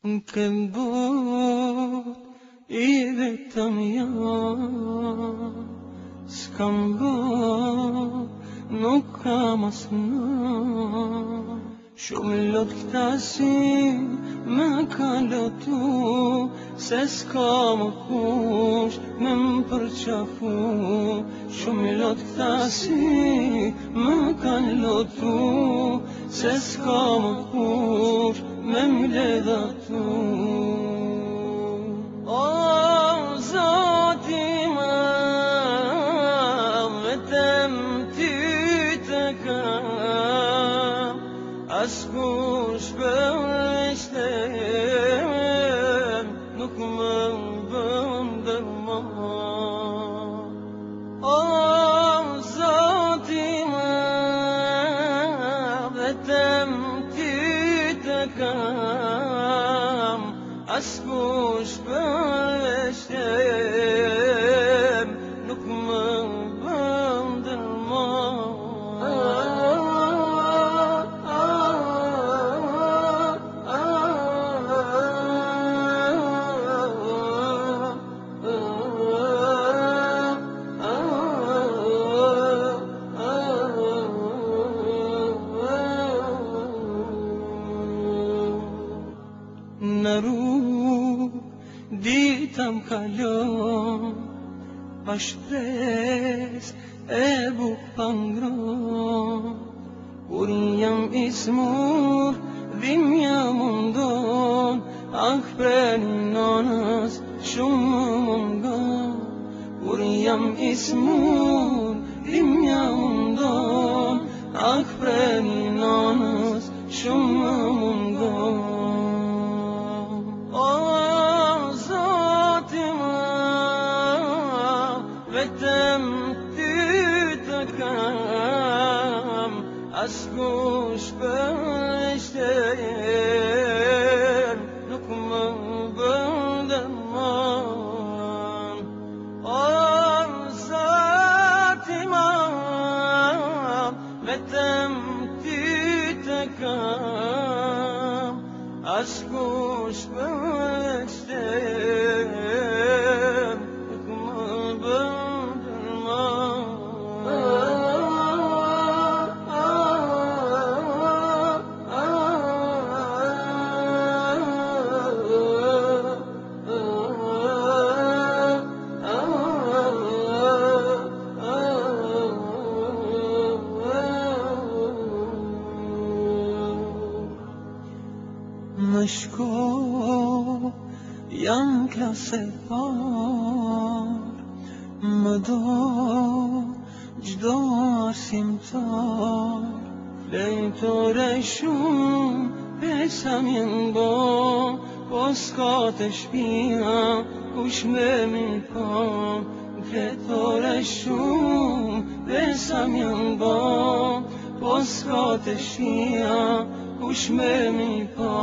Këtë bot I vetëm jam, s'kam bot, nuk kam asnjë. Shumë lot këtasin me ka lotu, se s'ka më kush me m'përqafu. Shumë lot këtasin me ka lotu, se s'ka më kush me m'ledhatu. O Zoti ma, vetëm ty të kam, askush për shtem nuk më bën dërma. O Zoti ma, vetëm ty të kam, askush për shtem nuk më bën dërma. Në rrugë dita m'kalon, pa shpresë e buk pa ngron. Kur jam I smur, dhimbja mundon, preni nonës shumë mungon. Kur jam I smur, dhimbja mundon, preni nonës shumë mungon. O Zoti ma, vetëm ty të kam, askush për shtem nuk më bën dërma. O Zoti ma, vetëm ty të kam, askush për shtem nuk më bën dërma. Më shko, jam klasë e parë, më do gjdo arsimtar. Flejtore shumë, pesa m'jen bo, po s'ka të shpia, kush me mi po. Flejtore shumë, pesa m'jen bo, po s'ka të shpia, kush me mi po.